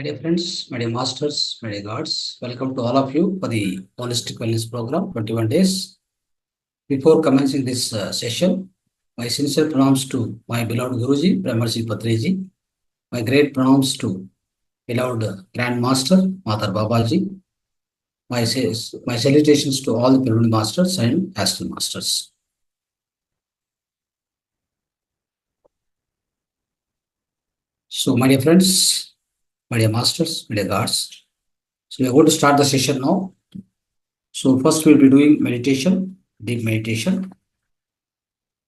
dear friends, my dear masters, my dear gods, welcome to all of you for the Holistic Wellness Program 21 days. Before commencing this session, my sincere pronouns to my beloved Guruji, Brahmarshi Patriji, my great pronouns to beloved Grand Master, Matar Babaji, my salutations to all the Pyramid Masters and Astral Masters. So, my dear friends, my dear masters, my dear gods, so we are going to start the session now. So, first we'll be doing meditation, deep meditation.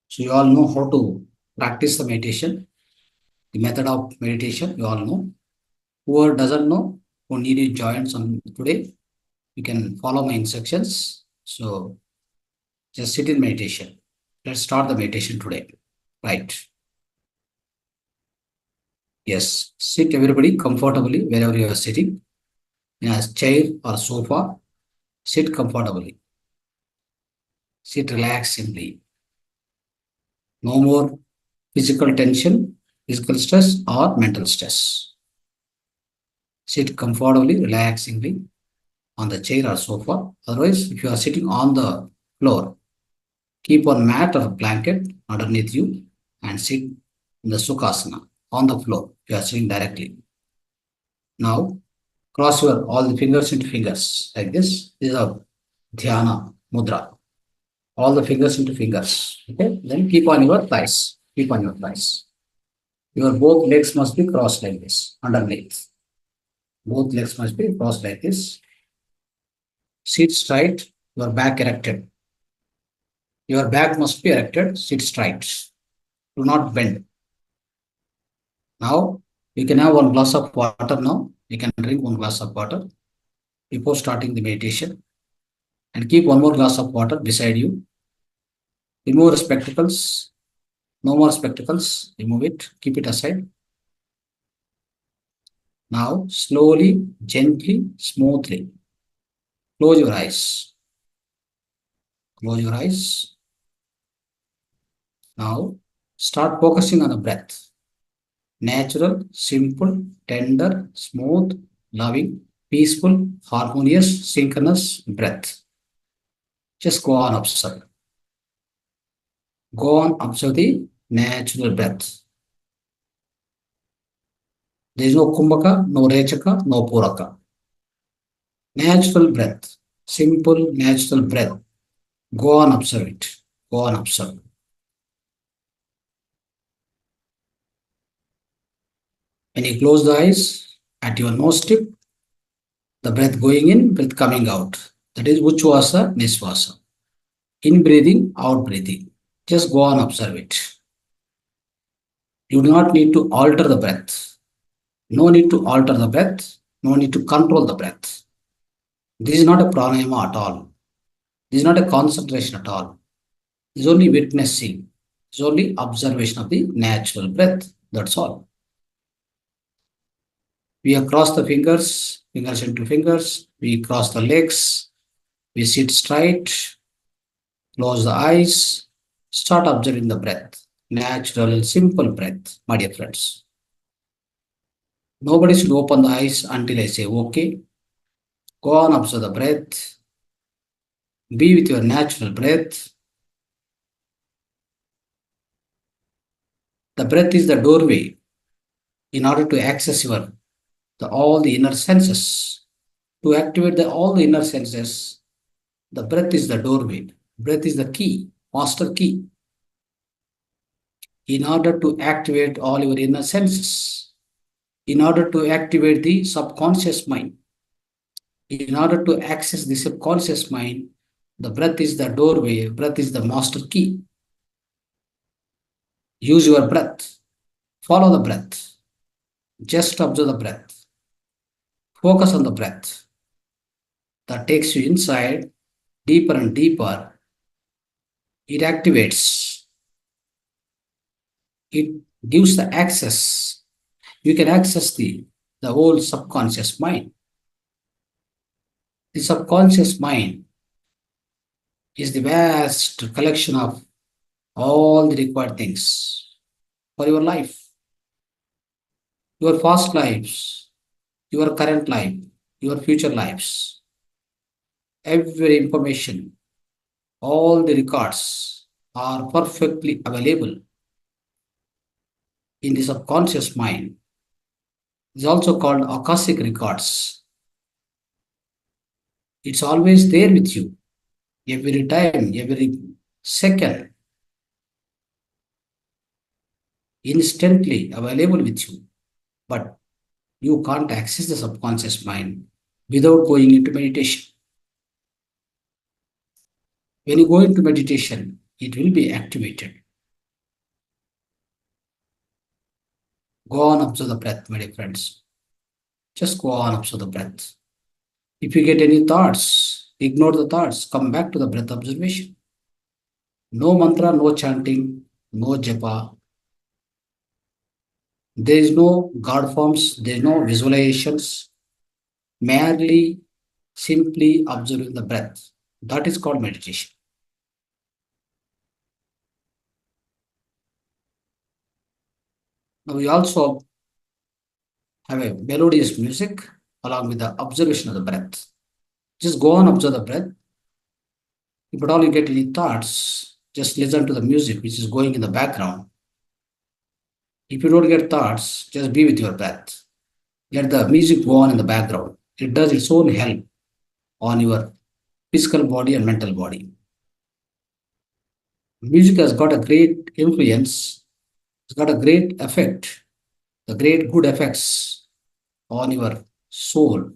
So you all know how to practice the meditation, the method of meditation, you all know. Whoever doesn't know, who need to join some today, you can follow my instructions. So just sit in meditation. Let's start the meditation today. Right. Yes. Sit everybody comfortably wherever you are sitting. In a chair or sofa, sit comfortably. Sit relaxed simply. No more physical tension, physical stress or mental stress. Sit comfortably, relaxingly on the chair or sofa. Otherwise, if you are sitting on the floor, keep one mat or blanket underneath you and sit in the Sukhasana on the floor. You are sitting directly. Now, cross your all the fingers into fingers like this. This is a Dhyana mudra. All the fingers into fingers. Okay. Then keep on your thighs. Keep on your thighs. Your both legs must be crossed like this underneath. Both legs must be crossed like this. Sit straight, your back erected. Your back must be erected, sit straight. Do not bend. Now, you can have one glass of water now. You can drink one glass of water before starting the meditation. And keep one more glass of water beside you. Remove spectacles. No more spectacles. Remove it. Keep it aside. Now, slowly, gently, smoothly. Close your eyes. Close your eyes. Now, start focusing on the breath. Natural, simple, tender, smooth, loving, peaceful, harmonious, synchronous breath. Just go on observe. Go on observe the natural breath. There is no kumbhaka, no rechaka, no puraka. Natural breath. Simple, natural breath. Go on observe it. Go on observe. When you close the eyes, at your nose tip, the breath going in, breath coming out. That is Uchvasa, Nisvasa. In breathing, out breathing. Just go on observe it. You do not need to alter the breath. No need to alter the breath. No need to control the breath. This is not a pranayama at all. This is not a concentration at all. It's only witnessing. It's only observation of the natural breath. That's all. We cross the fingers, fingers into fingers. We cross the legs. We sit straight. Close the eyes. Start observing the breath. Natural, simple breath, my dear friends. Nobody should open the eyes until I say okay. Go on, observe the breath. Be with your natural breath. The breath is the doorway in order to access all the inner senses. To activate all the inner senses, the breath is the doorway. Breath is the key, master key. In order to activate all your inner senses, in order to activate the subconscious mind, in order to access the subconscious mind, the breath is the doorway, breath is the master key. Use your breath. Follow the breath. Just observe the breath. Focus on the breath. That takes you inside, deeper and deeper. It activates. It gives the access. You can access the whole subconscious mind. The subconscious mind is the vast collection of all the required things for your life, your past lives, your current life, your future lives, every information, all the records are perfectly available in the subconscious mind. It's also called Akashic records. It's always there with you, every time, every second, instantly available with you. But you can't access the subconscious mind without going into meditation. When you go into meditation, it will be activated. Go on, observe the breath, my dear friends. Just go on, observe the breath. If you get any thoughts, ignore the thoughts. Come back to the breath observation. No mantra, no chanting, no japa. There is no God forms, there is no visualizations. Merely, simply observing the breath. That is called meditation. Now we also have a melodious music along with the observation of the breath. Just go on, observe the breath. If at all you get any thoughts, just listen to the music which is going in the background. If you don't get thoughts, just be with your breath. Let the music go on in the background. It does its own help on your physical body and mental body. Music has got a great influence, it's got a great effect, the great good effects on your soul.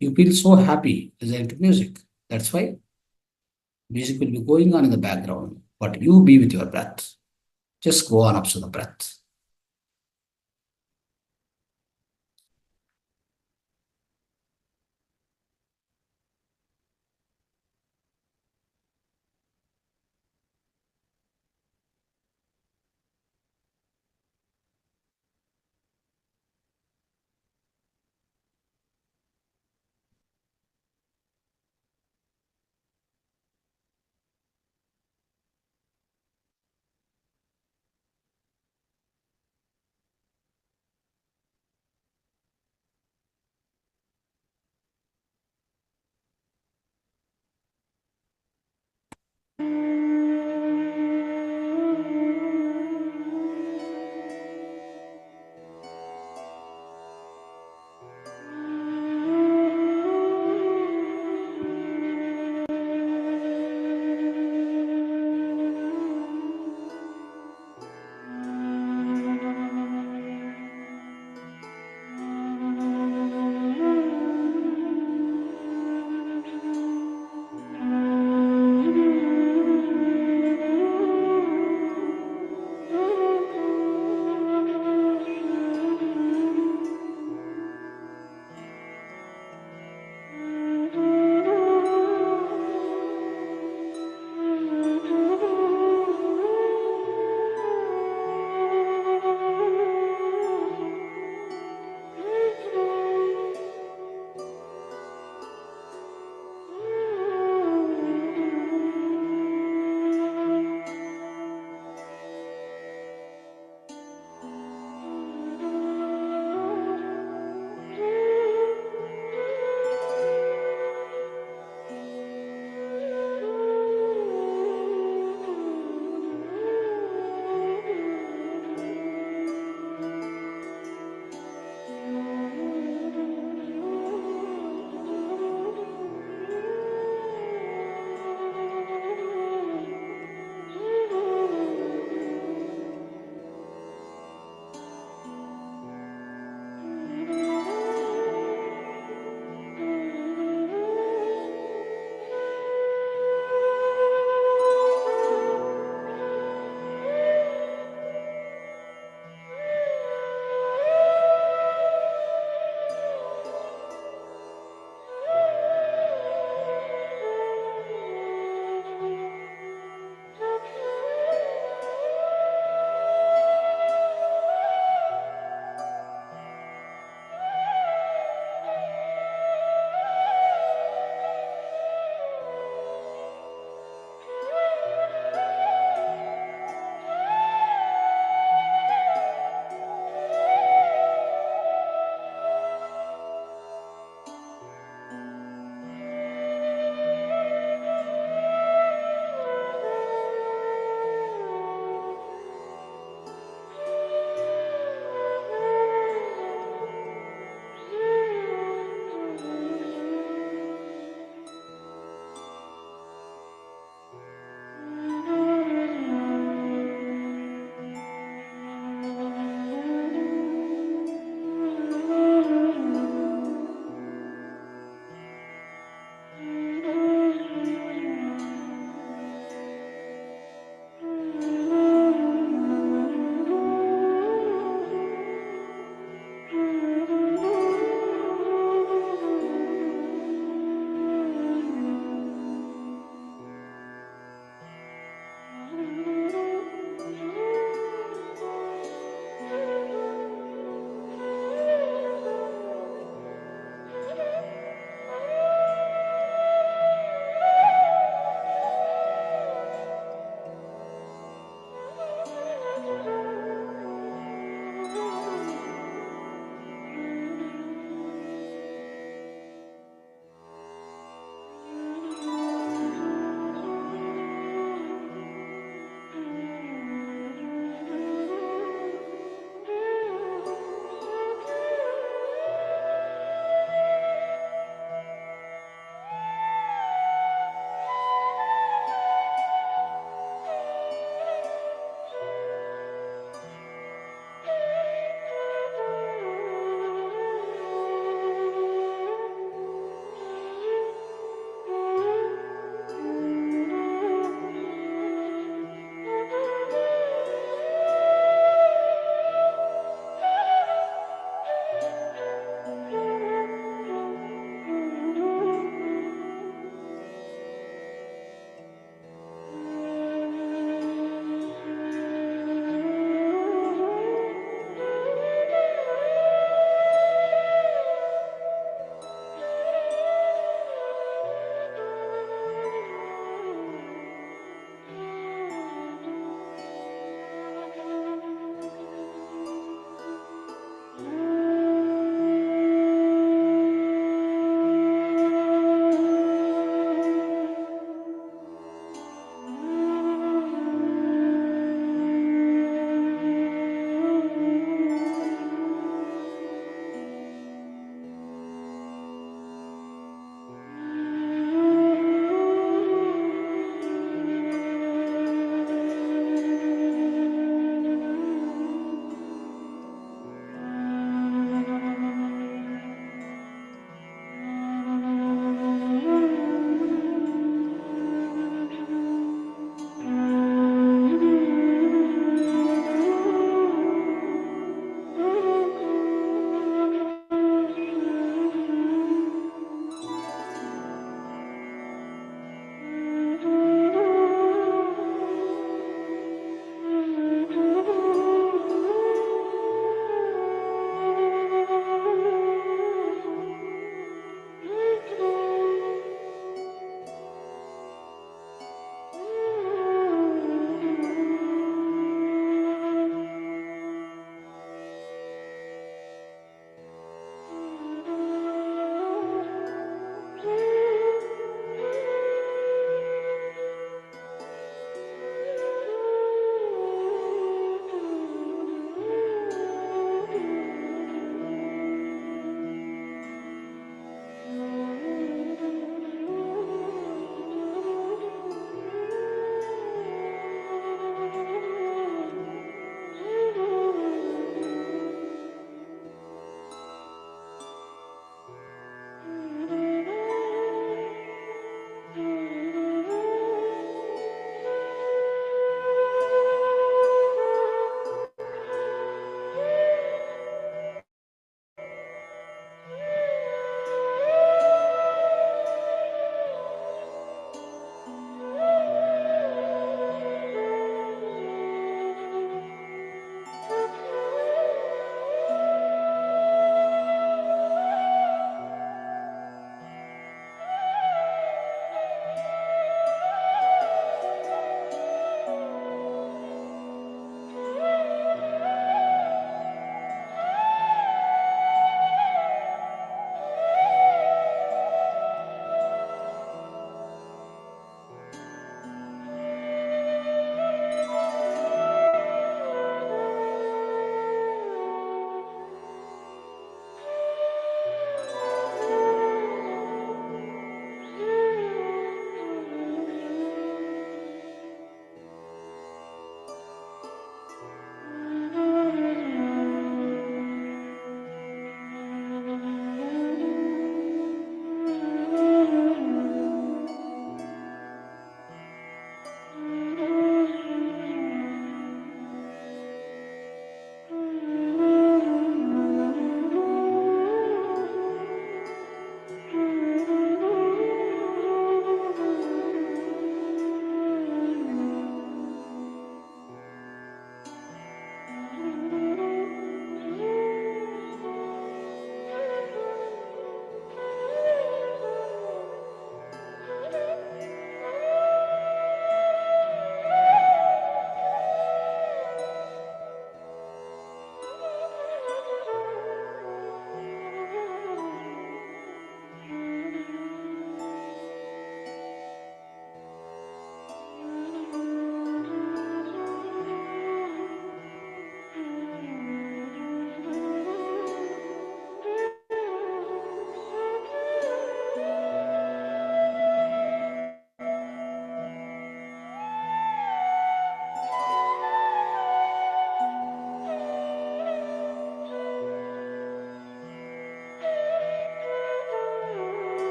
You feel so happy listening to music. That's why music will be going on in the background, but you be with your breath. Just go on up to the breath.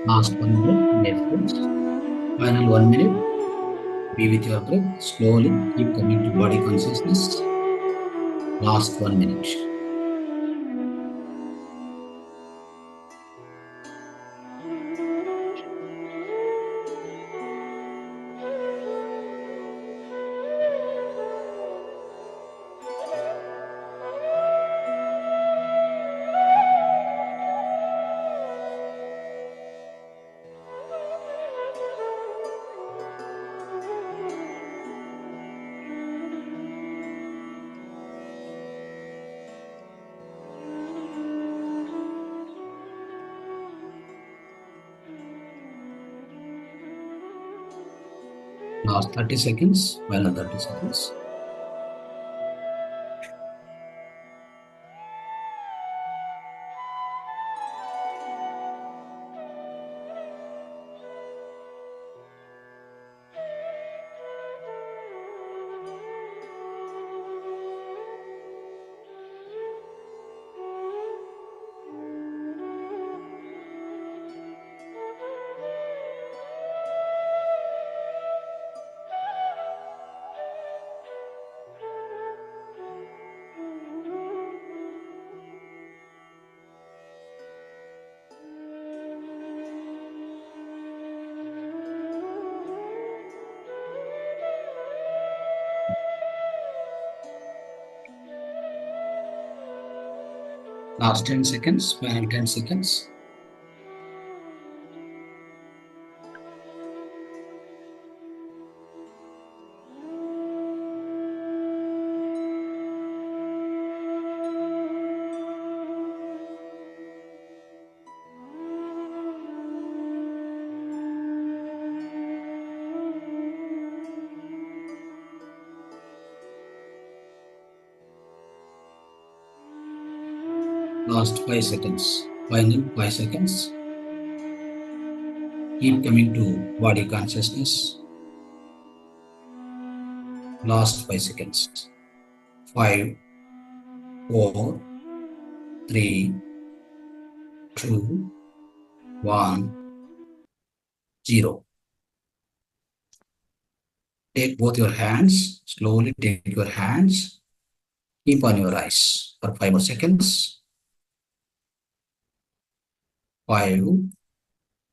Last 1 minute, yes, yes. Final 1 minute, be with your breath. Slowly keep coming to body consciousness. Last 1 minute. Last 30 seconds, final 30 seconds. Last 10 seconds, final 10 seconds. Last 5 seconds, final 5 seconds. Keep coming to body consciousness. Last 5 seconds. 5, 4, 3, 2, 1, 0. Take both your hands, slowly take your hands, keep on your eyes for 5 more seconds. 5,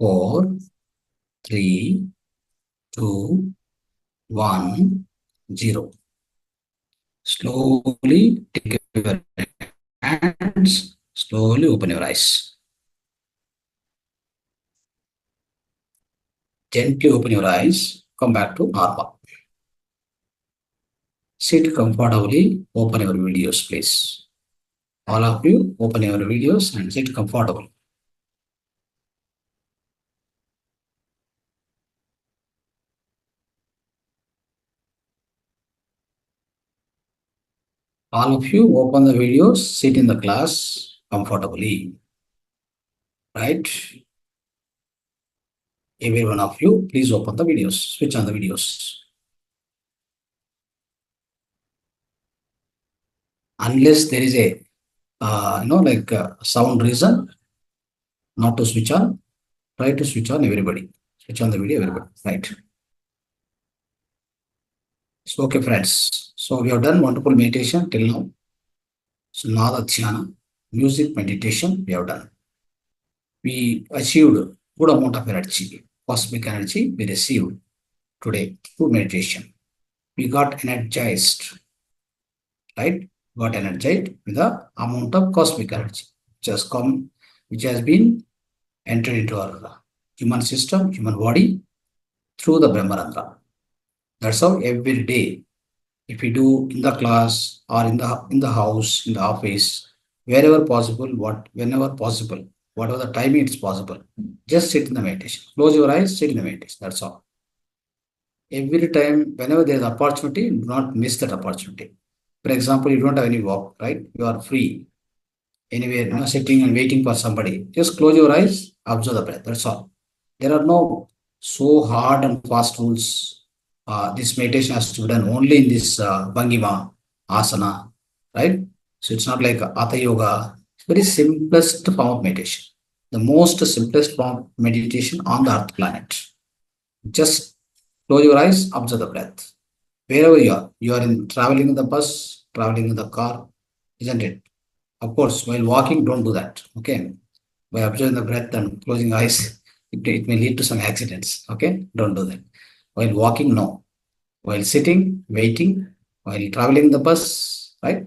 4, 3, 2, 1, 0. Slowly take your hands, slowly open your eyes. Gently open your eyes, come back to normal. Sit comfortably, open your videos, please. All of you, open your videos and sit comfortable. All of you, open the videos, sit in the class comfortably. Right? Every one of you, please open the videos, switch on the videos. Unless there is a, sound reason not to switch on, try to switch on everybody. Switch on the video, everybody. Right. So, okay, friends. So, we have done wonderful meditation till now. So, now the Dhyana, music meditation, we have done. We achieved good amount of energy, cosmic energy we received today through meditation. We got energized, right? Got energized with the amount of cosmic energy which has been entered into our human system, human body through the Brahmarandra. That's how every day, if we do in the class or in the house, in the office, wherever possible, whenever possible, whatever the time it's possible, just sit in the meditation. Close your eyes, sit in the meditation. That's all. Every time, whenever there is opportunity, do not miss that opportunity. For example, you don't have any work, right? You are free. Anywhere, sitting and waiting for somebody. Just close your eyes, observe the breath. That's all. There are no so hard and fast rules. This meditation has to be done only in this Bhangima, asana, right? So it's not like Hatha Yoga. It's very simplest form of meditation. the most simplest form of meditation on the earth planet. Just close your eyes, observe the breath. Wherever you are in traveling in the bus, traveling in the car, isn't it? Of course, while walking, don't do that. Okay. By observing the breath and closing eyes, it may lead to some accidents. Okay. Don't do that. While walking, no. While sitting, waiting, while traveling in the bus, right?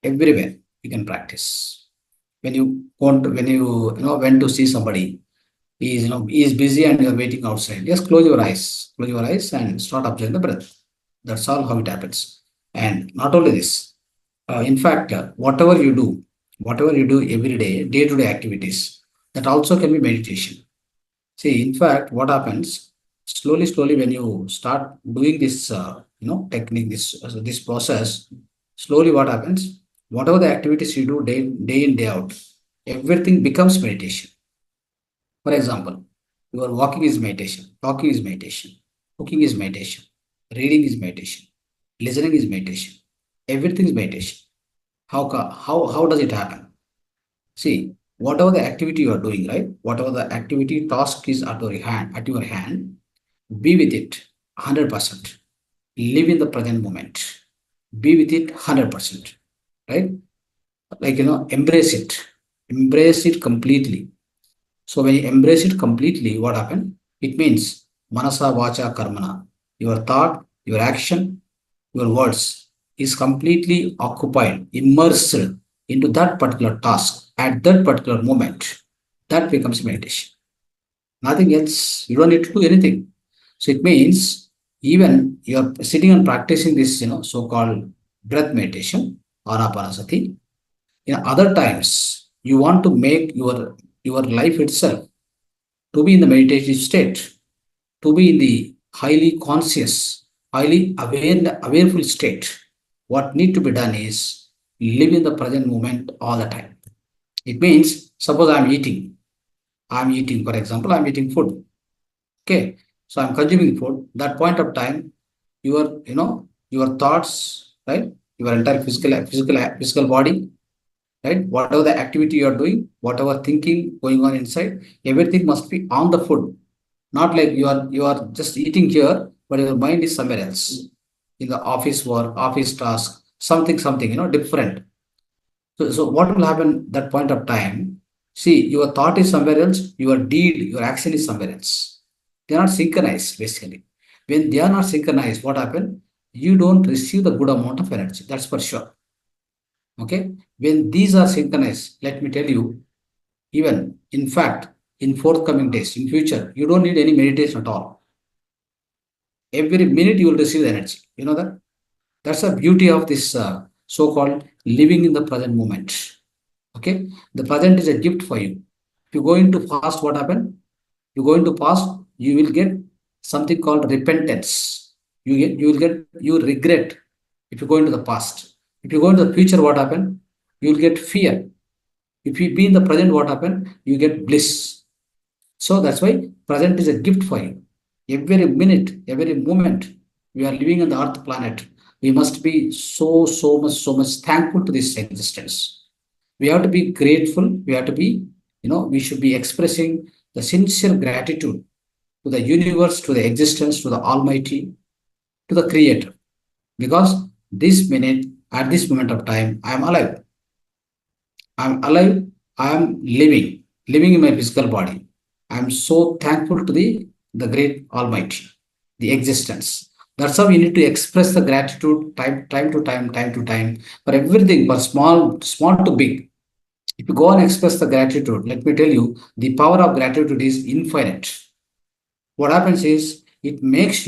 Everywhere you can practice. When you know went to see somebody, he is busy and you're waiting outside. Just close your eyes and start observing the breath. That's all how it happens. And not only this, in fact, whatever you do every day to day activities, that also can be meditation. See, in fact, what happens slowly, when you start doing this, technique, this process, slowly what happens, whatever the activities you do day in, day out, everything becomes meditation. For example, your walking is meditation, talking is meditation, cooking is meditation, reading is meditation, listening is meditation. Everything is meditation. How does it happen? See, whatever the activity you are doing, right? Whatever the activity task is at your hand, be with it 100%. Live in the present moment. Be with it 100%. Right? Like embrace it. Embrace it completely. So when you embrace it completely, what happens? It means manasa vacha karmana. Your thought, your action, your words is completely occupied, immersed into that particular task at that particular moment. That becomes meditation. Nothing else. You don't need to do anything. So it means even you're sitting and practicing this, so-called breath meditation, anapanasati. In other times, you want to make your life itself to be in the meditative state, to be in the highly conscious, highly awareful state. What need to be done is live in the present moment all the time. It means, suppose for example, I'm eating food. Okay. So I'm consuming food. That point of time, your thoughts, right? Your entire physical body, right? Whatever the activity you are doing, whatever thinking going on inside, everything must be on the food. Not like you are just eating here, but your mind is somewhere else. In the office work, office task, something, different. So what will happen that point of time? See, your thought is somewhere else, your deed, your action is somewhere else. They are not synchronized, basically. When they are not synchronized, what happens? You don't receive the good amount of energy. That's for sure. Okay. When these are synchronized, let me tell you, even in fact, in forthcoming days, in future, you don't need any meditation at all. Every minute you will receive the energy. You know that? That's the beauty of this so-called living in the present moment. Okay. The present is a gift for you. If you go into fast, what happened? You go into past, you will get something called repentance. You regret if you go into the past. If you go into the future, what happened? You will get fear. If you be in the present, what happened? You get bliss. So that's why present is a gift for you. Every minute, every moment we are living on the earth planet, we must be so much thankful to this existence. We have to be grateful. We have to be, we should be expressing the sincere gratitude to the universe, to the existence, to the Almighty, to the Creator. Because this minute, at this moment of time, I am alive. I am alive. I am living in my physical body. I am so thankful to the great Almighty, the existence. That's how we need to express the gratitude time to time for everything, for small to big. If you go and express the gratitude, let me tell you, the power of gratitude is infinite. What happens is it enables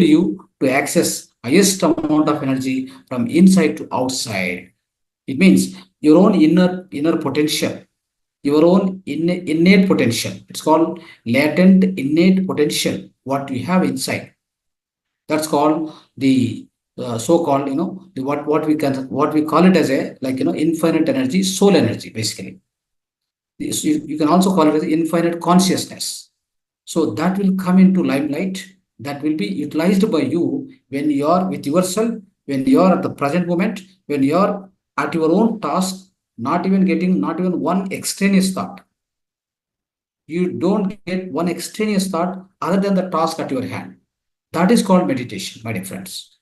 you to access highest amount of energy from inside to outside. It means your own inner potential, your own innate potential. It's called latent innate potential, what you have inside. That's called the so-called, what we call it as a, infinite energy, soul energy, basically. You can also call it as infinite consciousness. So that will come into limelight, that will be utilized by you when you are with yourself, when you are at the present moment, when you are at your own task. not even one extraneous thought. You don't get one extraneous thought other than the task at your hand. That is called meditation, my dear friends.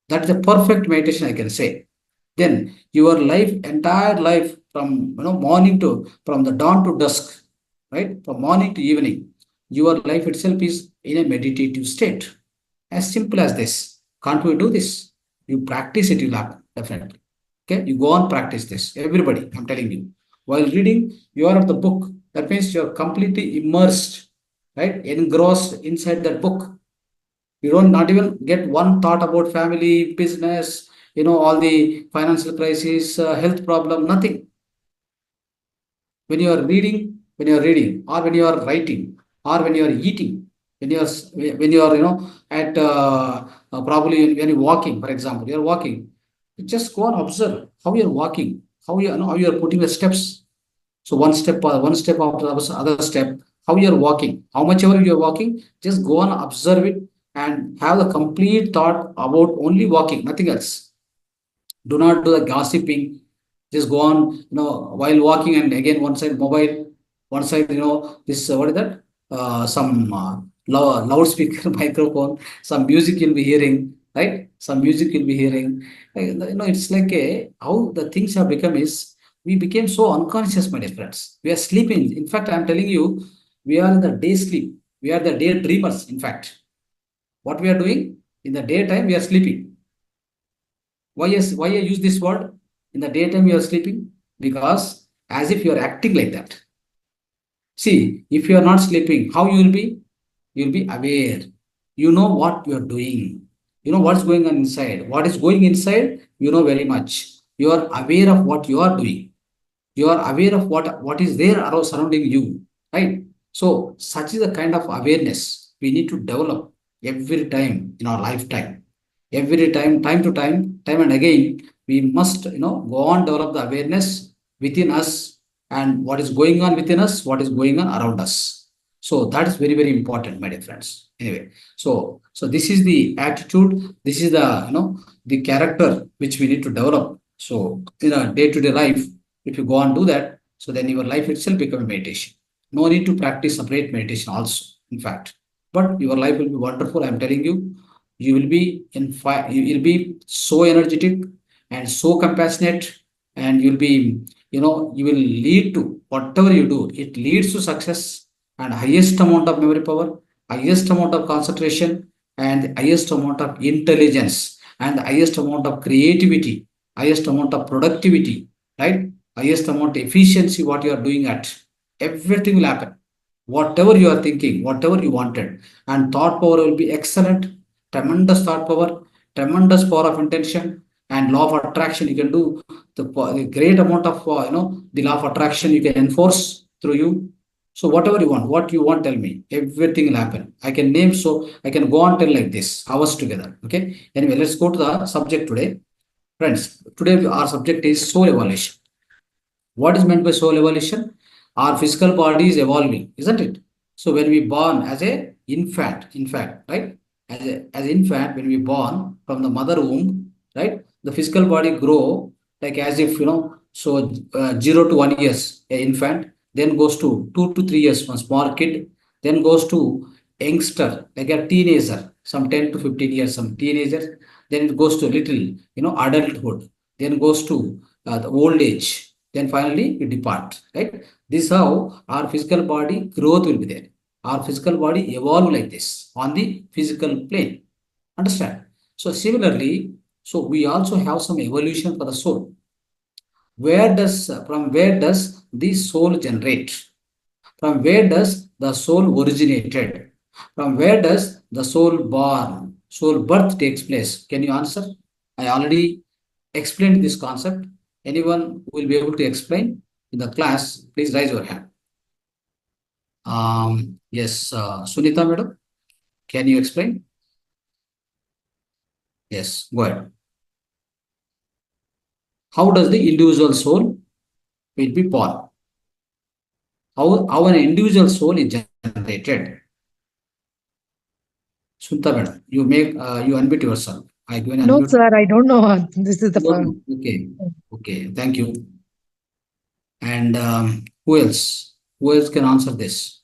That is a perfect meditation, I can say. Then your life, entire life, from morning to from the dawn to dusk, right? From morning to evening, your life itself is in a meditative state. As simple as this. Can't we do this? You practice it, you'll happen, definitely. Okay, you go on practice this. Everybody, I'm telling you. While reading, you are at the book. That means you're completely immersed, right? Engrossed inside that book. You don't not even get one thought about family, business, all the financial crisis, health problem, nothing. When you are reading, or when you are writing, or when you are eating, when you are, at probably when you're walking, for example, you're walking, you just go and observe how you're walking, how you're putting the steps. So one step after the other step, how you're walking, how much ever you're walking, just go and observe it and have the complete thought about only walking, nothing else. Do not do the gossiping. Just go on, while walking, and again one side mobile, one side, this what is that? Some loudspeaker microphone, some music you'll be hearing, right? Some music you'll be hearing. It's like how the things have become is we became so unconscious, my dear friends. We are sleeping. In fact, I'm telling you, we are in the day sleep. We are the day dreamers. In fact, what we are doing in the daytime, we are sleeping. Why I use this word? In the daytime you are sleeping because as if you are acting like that. See, if you are not sleeping, how you will be? You will be aware. You know what you are doing. You know what's going on inside. What is going inside, you know very much. You are aware of what you are doing. You are aware of what is there around surrounding you, right? So such is the kind of awareness we need to develop every time in our lifetime. Every time to time and again, we must go on develop the awareness within us, and what is going on within us, what is going on around us. So that is very, very important, my dear friends. Anyway, so this is the attitude, this is the the character which we need to develop. So in a day-to-day life, if you go and do that, so then your life itself become a meditation. No need to practice separate meditation also, in fact. But your life will be wonderful. I'm telling you, you will be you will be so energetic and so compassionate, and you'll be, you will lead to whatever you do. It leads to success and highest amount of memory power, highest amount of concentration, and the highest amount of intelligence, and the highest amount of creativity, highest amount of productivity, right? Highest amount of efficiency, what you are doing at. Everything will happen. Whatever you are thinking, whatever you wanted, and thought power will be excellent, tremendous thought power, tremendous power of intention, and law of attraction. You can do the great amount of, the law of attraction you can enforce through you. So whatever you want, what you want, tell me. Everything will happen. I can name, so I can go on tell like this, hours together. Okay. Anyway, let's go to the subject today. Friends, today our subject is soul evolution. What is meant by soul evolution? Our physical body is evolving, isn't it? So when we born as a infant, in fact, right? As infant, when we born from the mother womb, right? The physical body grow like as if, so 0 to 1 years, a infant, then goes to 2 to 3 years, one small kid, then goes to youngster, like a teenager, some 10 to 15 years, some teenager, then it goes to little, adulthood, then goes to the old age, then finally you depart, right? This is how our physical body growth will be there. Our physical body evolve like this on the physical plane. Understand? So similarly, so we also have some evolution for the soul. From where does the soul generate? From where does the soul originated? From where does the soul born? Soul birth takes place. Can you answer? I already explained this concept. Anyone who will be able to explain in the class, please raise your hand. Yes, Sunita madam, can you explain? Yes, go ahead. How does the individual soul will be born? How an individual soul is generated? Sunita madam, you unmute yourself. I go and No, unmute. sir, I don't know. This is the No, fun. no. Okay, okay, thank you. And who else? Who else can answer this?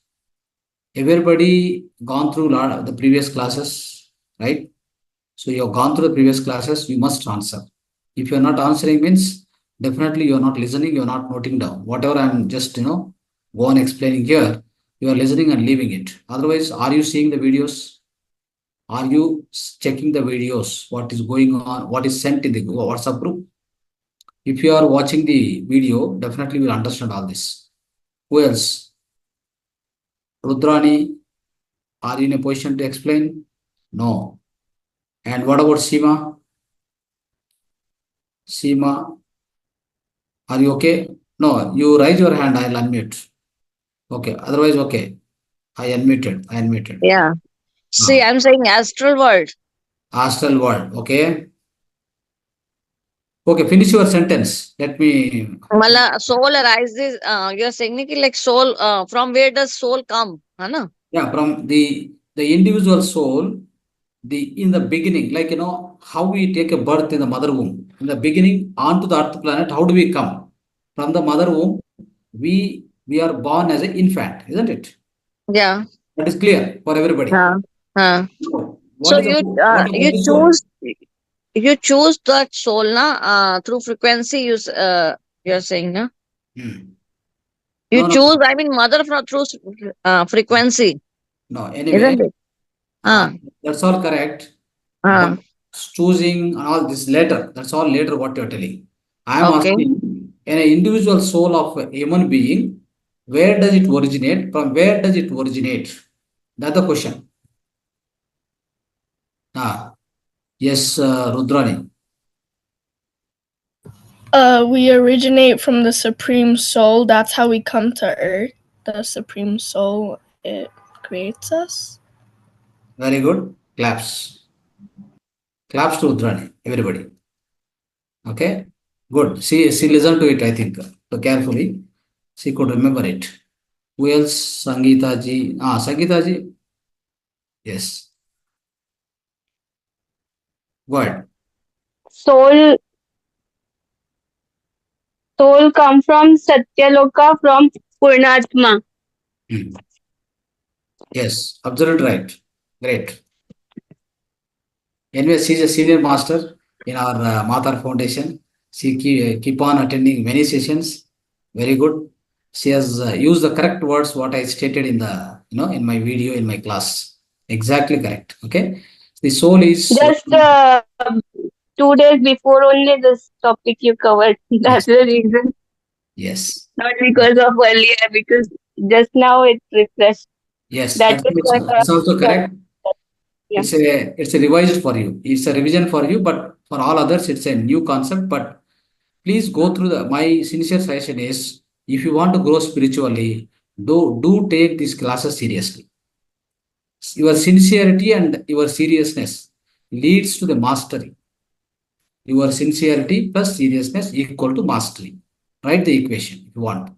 Everybody gone through lot of the previous classes, right? So you have gone through the previous classes, you must answer. If you're not answering means definitely you're not listening, you're not noting down. Whatever I'm just, go on explaining here, you are listening and leaving it. Otherwise, are you seeing the videos? Are you checking the videos? What is going on? What is sent in the WhatsApp group? If you are watching the video, definitely will understand all this. Who else? Rudrani, are you in a position to explain? No. And what about Seema? Seema, are you okay? No, you raise your hand, I'll unmute. Okay, otherwise, okay. I unmuted. I unmuted. Yeah. See, Ah, I'm saying astral world. astral world. Okay. Okay, finish your sentence. Let me. Mala soul arises. You're saying ki like soul. From where does soul come? Hana? Yeah, from the individual soul, in the beginning, like how we take a birth in the mother womb. In the beginning, onto the earth planet, how do we come? From the mother womb, we are born as an infant, isn't it? Yeah. That is clear for everybody. Uh, uh. So, So what about you the soul? choose that soul na through frequency. You're saying na Hmm. you No, no, choose. I mean, mother from through frequency, no. Anyway, isn't it? uh, Ah. that's all correct. But Ah. choosing and all this later, that's all later what you're telling. I am Okay. asking, in an individual soul of a human being, where does it originate? From where does it originate? That's the question. Ah, yes, Rudrani. We originate from the Supreme Soul. That's how we come to Earth. The Supreme Soul, it creates us. Very good. Claps. Claps to Rudrani, everybody. Okay, good. She listened to it, I think, so carefully. She could remember it. Who else? Sangeeta ji. Ah, Sangeeta ji. Yes. Go ahead. Soul soul come from Satyaloka from Purnatma. Hmm. Yes, absolutely right. Great. Anyway, she's a senior master in our Mahavatar Foundation. She keep on attending many sessions. Very good. She has used the correct words what I stated in the in my video in my class. Exactly correct. Okay. The soul is Just 2 days before only this topic you covered. That's yes, the reason. yes, Not because of earlier, because just now it's refreshed. yes. That is why That's also that, correct. yeah. It's a revised for you. It's a revision for you, but for all others, it's a new concept. But please go through my sincere suggestion is if you want to grow spiritually, do take these classes seriously. Your sincerity and your seriousness leads to the mastery. Your sincerity plus seriousness equal to mastery. Write the equation if you want.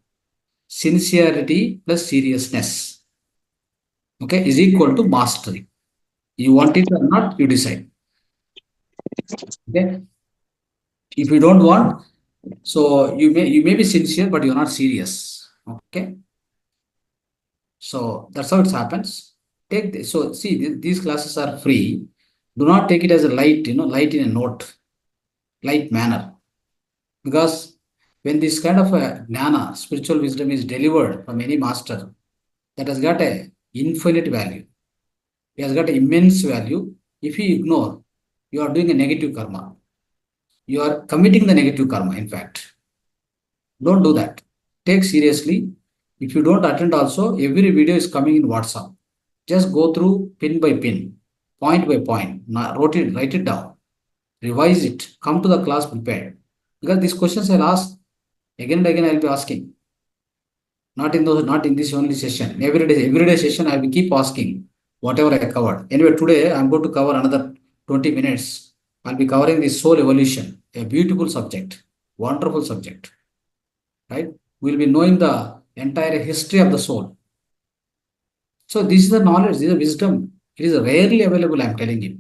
Sincerity plus seriousness, okay, is equal to mastery. You want it or not, you decide. Okay. If you don't want, so you may be sincere, but you're not serious. Okay. So that's how it happens. Take this. So see, these classes are free. Do not take it as a light, light in a note, light manner. Because when this kind of a jnana, spiritual wisdom is delivered from any master, that has got a infinite value. It has got immense value. If you ignore, you are doing a negative karma. You are committing the negative karma, in fact. Don't do that. Take seriously. If you don't attend also, every video is coming in WhatsApp. Just go through pin by pin, point by point. Write it down. Revise it. Come to the class prepared. Because these questions I'll ask again and again. I'll be asking. Not in this only session. Every day session I will keep asking whatever I covered. Anyway, today I'm going to cover another 20 minutes. I'll be covering the soul evolution, a beautiful subject, wonderful subject. Right? We'll be knowing the entire history of the soul. So this is the knowledge, this is the wisdom. It is rarely available, I'm telling you.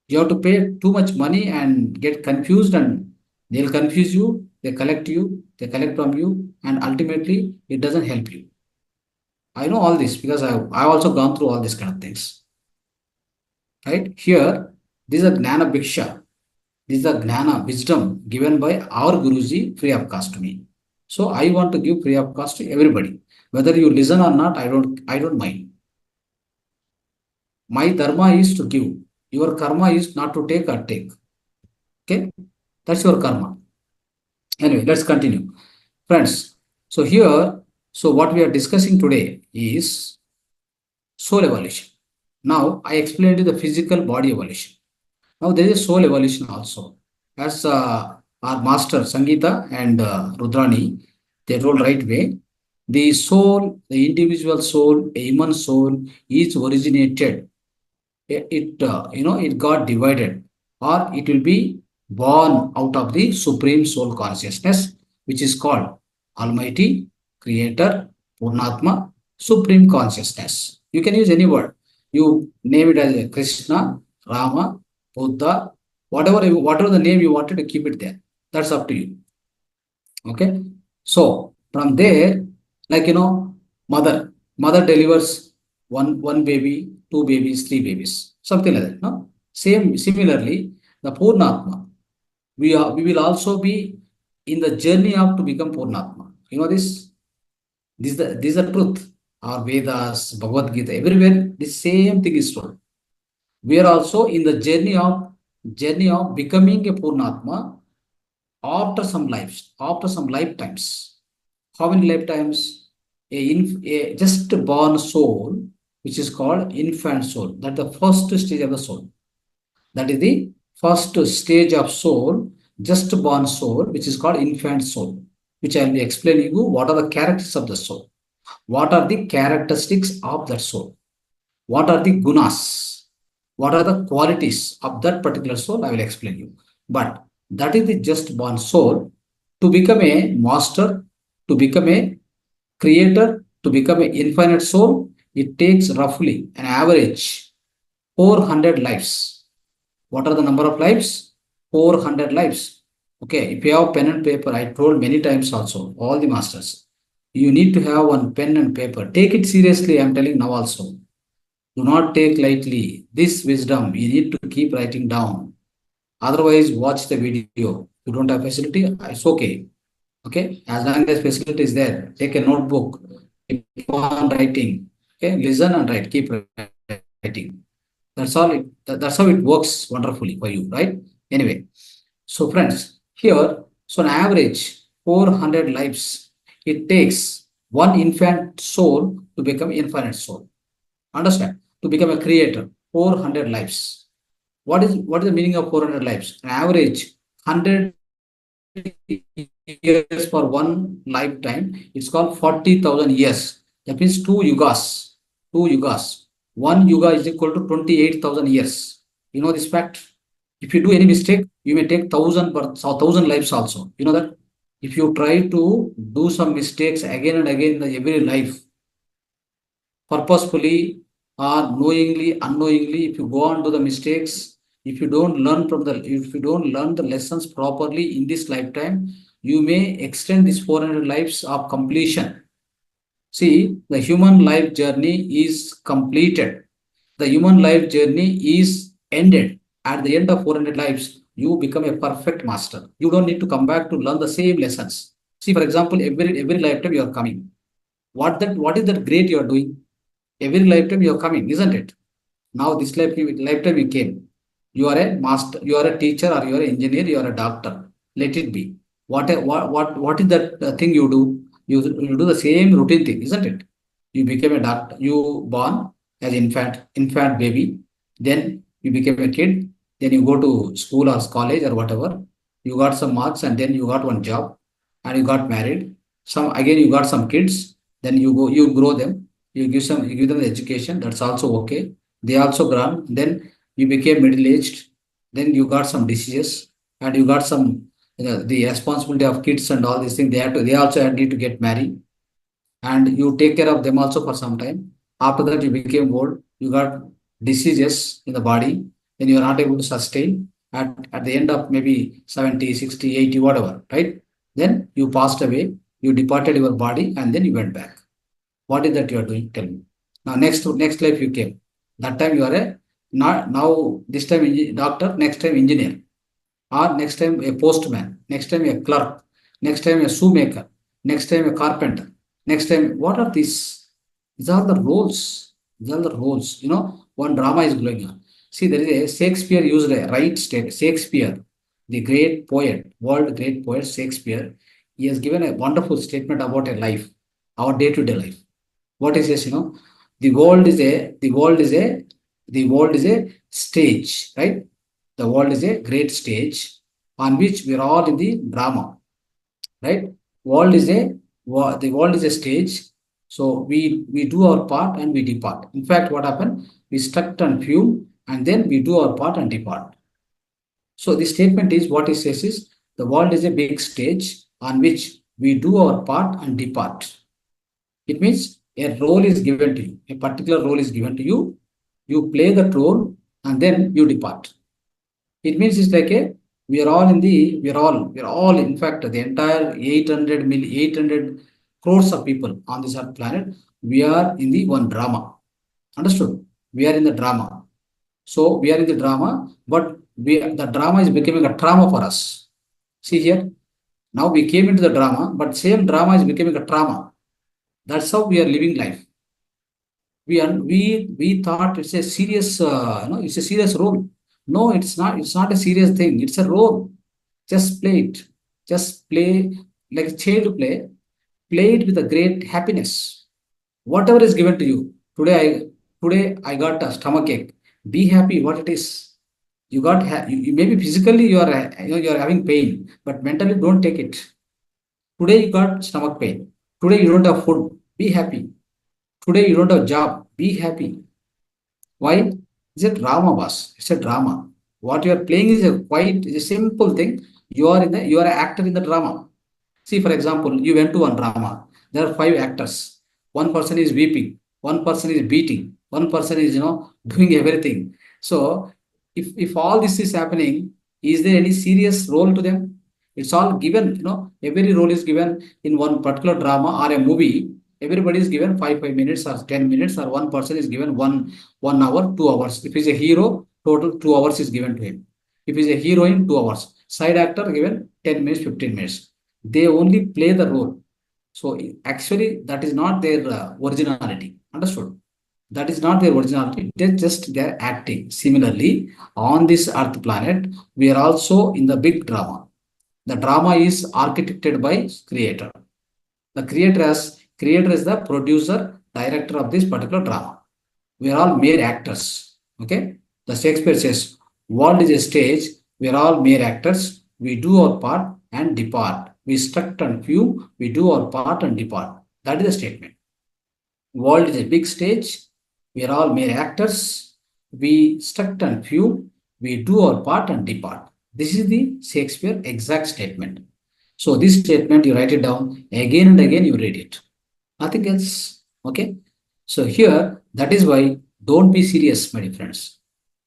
You have to pay too much money and get confused and they'll confuse you. they collect you, they collect from you, and ultimately it doesn't help you. I know all this because I've also gone through all these kind of things. Right? Here, this is a Gnana Bhiksha. This is a Gnana wisdom given by our Guruji free of cost to me. So I want to give free of cost to everybody. Whether you listen or not, I don't mind. My dharma is to give. Your karma is not to take or take. Okay? That's your karma. Anyway, let's continue. Friends, so here, so what we are discussing today is soul evolution. Now, I explained you the physical body evolution. Now, there is a soul evolution also. As our master Sangeeta and Rudrani, they told right way. The soul, the individual soul, a human soul, is originated. It got divided, or it will be born out of the supreme soul consciousness, which is called Almighty, Creator, Purnatma, Supreme Consciousness. You can use any word. You name it as Krishna, Rama, Buddha, whatever the name you wanted to keep it there. That's up to you. Okay. So from there, like mother delivers one baby, two babies, three babies, something like that. No, similarly, the Purnatma, we will also be in the journey of to become Purnatma. You know this. This is the truth. Our Vedas, Bhagavad Gita, everywhere the same thing is told. We are also in the journey of becoming a Purnatma after some lives, after some lifetimes. How many lifetimes? A just born soul, which is called infant soul. That's the first stage of the soul. That is the first stage of soul, just born soul, which is called infant soul, which I will be explaining you what are the characters of the soul. What are the characteristics of that soul? What are the gunas? What are the qualities of that particular soul? I will explain you. But that is the just born soul. To become a master, to become a creator, to become an infinite soul, it takes roughly an average 400 lives. What are the number of lives? 400 lives. Okay, if you have pen and paper, I told many times also, all the masters, you need to have one pen and paper. Take it seriously, I'm telling now also. Do not take lightly. This wisdom, you need to keep writing down. Otherwise, watch the video. You don't have facility, it's okay. Okay, as long as facility is there, take a notebook, keep on writing. Okay, listen and write, keep writing. That's all. That's how it works wonderfully for you, right? Anyway, so friends, here, so on average, 400 lives, it takes one infant soul to become infinite soul. Understand? To become a creator, 400 lives. What is the meaning of 400 lives? An average 100 years for one lifetime, it's called 40,000 years. That means two yugas. Two yugas. One yuga is equal to 28,000 years. You know this fact? If you do any mistake, you may take 1,000 births or 1,000 lives also. You know that? If you try to do some mistakes again and again in every life, purposefully or knowingly, unknowingly, if you go on to the mistakes, if you don't learn the lessons properly in this lifetime, you may extend this 400 lives of completion. See, the human life journey is completed. The human life journey is ended. At the end of 400 lives, you become a perfect master. You don't need to come back to learn the same lessons. See, for example, every lifetime you are coming. What is that great you are doing? Every lifetime you are coming, isn't it? Now this lifetime you came. You are a master, you are a teacher, or you are an engineer, you are a doctor. Let it be. What is that thing you do? You do the same routine thing, isn't it? You became a doctor. You born as infant baby. Then you became a kid. Then you go to school or college or whatever. You got some marks and then you got one job and you got married. You got some kids. Then you grow them. You give them the education. That's also okay. They also grown. Then you became middle aged. Then you got some diseases and you got some the responsibility of kids and all these things. They also need to get married and you take care of them also for some time. After that, you became old. You got diseases in the body. Then you are not able to sustain at the end of maybe 70, 60, 80, whatever, right? Then you passed away, you departed your body, and then you went back. What is that you are doing? Tell me. Now, next life you came. That time you are a not now. This time doctor. Next time engineer. Or next time a postman. Next time a clerk. Next time a shoemaker. Next time a carpenter. Next time, what are these? These are the roles. These are the roles. One drama is going on. See, there is a Shakespeare used a right state. Shakespeare, the great poet, world great poet Shakespeare, he has given a wonderful statement about a life, our day-to-day life. What is this? The world is a stage, right? The world is a great stage on which we are all in the drama, right? The world is a stage. So we do our part and we depart. In fact, what happened? We struck and fume and then we do our part and depart. So the statement is what it says is the world is a big stage on which we do our part and depart. It means a role is given to you, a particular role is given to you. You play that role and then you depart. It means it's like we are all, in fact, the entire 800 crores of people on this earth planet, we are in the one drama. Understood? We are in the drama. So we are in the drama, but the drama is becoming a trauma for us. See here, now we came into the drama, but same drama is becoming a trauma. That's how we are living life. We thought it's a serious, it's a serious role. No, it's not. It's not a serious thing. It's a role. Just play it. Just play like a child play. Play it with a great happiness. Whatever is given to you today, I got a stomach ache. Be happy. What it is. You got maybe physically you are you are having pain, but mentally don't take it. Today you got stomach pain. Today you don't have food. Be happy. Today you don't have job. Be happy. Why? It's a drama, boss. It's a drama. What you are playing is a simple thing. You are an actor in the drama. See, for example, you went to one drama. There are 5 actors. One person is weeping. One person is beating. One person is doing everything. So, if all this is happening, is there any serious role to them? It's all given. Every role is given in one particular drama or a movie. Everybody is given 5 minutes or 10 minutes, or one person is given 1 hour, 2 hours. If he's a hero, total 2 hours is given to him. If he's a heroine, 2 hours. Side actor given 10 minutes, 15 minutes. They only play the role. So actually, that is not their originality. Understood? That is not their originality. They're just their acting. Similarly, on this Earth planet, we are also in the big drama. The drama is architected by Creator. The Creator is the producer, director of this particular drama. We are all mere actors. Okay? The Shakespeare says, world is a stage. We are all mere actors. We do our part and depart. We struck and fume. We do our part and depart. That is the statement. World is a big stage. We are all mere actors. We struck and fume. We do our part and depart. This is the Shakespeare exact statement. So this statement, you write it down again and again, you read it. Nothing else. Okay. So here, that is why don't be serious, my dear friends.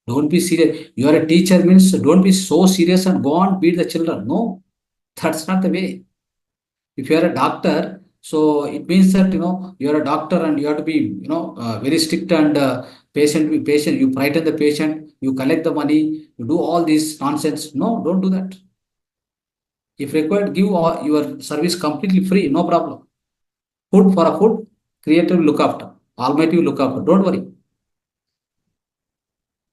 Don't be serious. You are a teacher means don't be so serious and go on beat the children. No, that's not the way. If you are a doctor, so it means that you are a doctor and you have to be very strict and patient. You frighten the patient. You collect the money. You do all this nonsense. No, don't do that. If required, give your service completely free. No problem. Food for a food, Creator will look after. Almighty will look after. Don't worry.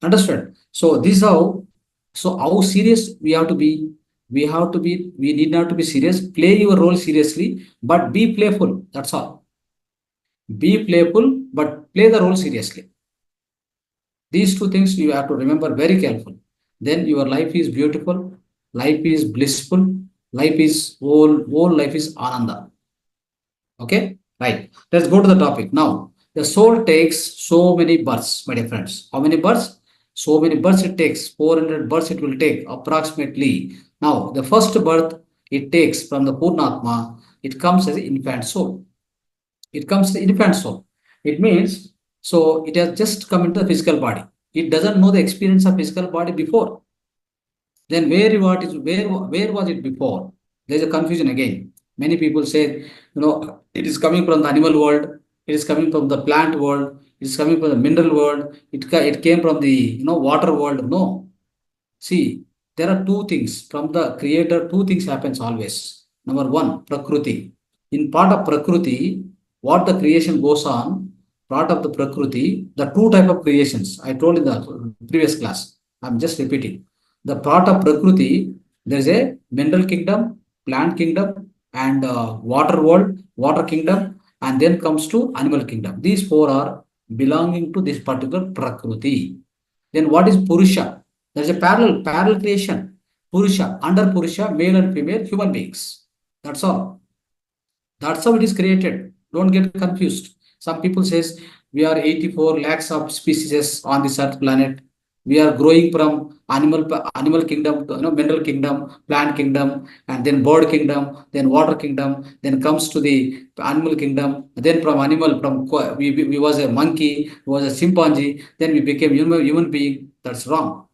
Understand? So this is how. So how serious we have to be. We need not to be serious. Play your role seriously, but be playful. That's all. Be playful, but play the role seriously. These 2 things you have to remember very careful. Then your life is beautiful. Life is blissful. Life is whole life is ananda. Okay, right. Let's go to the topic now. The soul takes so many births, my dear friends. How many births? So many births it takes. 400 births it will take approximately. Now, the first birth it takes from the Purnatma, it comes as an infant soul. It comes as the infant soul. It means, so it has just come into the physical body. It doesn't know the experience of physical body before. Then where was it before? There's a confusion again. Many people say, it is coming from the animal world, it is coming from the plant world, it is coming from the mineral world, it came from the water world. No. See, there are two things from the creator, two things happens always. Number one, Prakriti. In part of Prakriti, what the creation goes on, part of the Prakriti, the two type of creations I told in the previous class. I'm just repeating. The part of Prakriti, there is a mineral kingdom, plant kingdom, and water world, water kingdom, and then comes to animal kingdom. These four are belonging to this particular Prakriti. Then what is Purusha? There is a parallel creation. Purusha, under Purusha, male and female human beings. That's all. That's how it is created. Don't get confused. Some people says we are 84 lakhs of species on this earth planet. We are growing from animal kingdom to mineral kingdom, plant kingdom, and then bird kingdom, then water kingdom, then comes to the animal kingdom. Then from animal, we was a monkey, was a chimpanzee, then we became human being. That's wrong.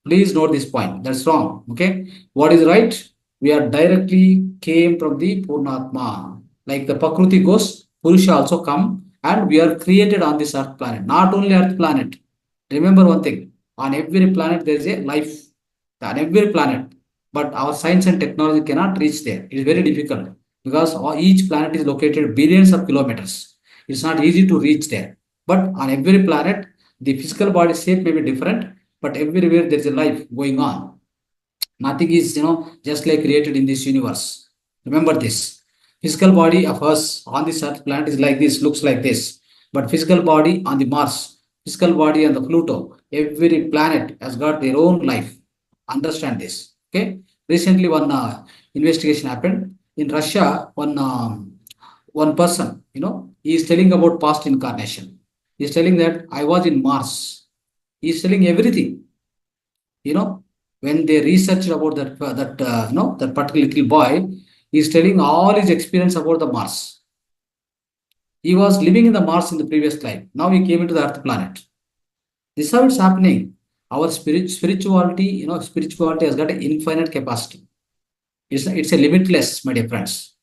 Please note this point. That's wrong. Okay. What is right? We are directly came from the Purnatma. Like the Prakruti goes, Purusha also come, and we are created on this earth planet. Not only earth planet. Remember one thing. On every planet there is a life. On every planet. But our science and technology cannot reach there. It is very difficult because each planet is located billions of kilometers. It's not easy to reach there. But on every planet, the physical body shape may be different, but everywhere there is a life going on. Nothing is, just like created in this universe. Remember this. Physical body of us on this earth planet is like this, looks like this. But physical body on the Mars, physical body on the Pluto, every planet has got their own life. Understand this. Okay. Recently, one investigation happened in Russia. One person, he is telling about past incarnation. He is telling that I was in Mars. He is telling everything. When they researched about that particular little boy, he is telling all his experience about the Mars. He was living in the Mars in the previous life. Now he came into the Earth planet. This is how it's happening. Our spirituality, spirituality has got an infinite capacity. It's a limitless, my dear friends.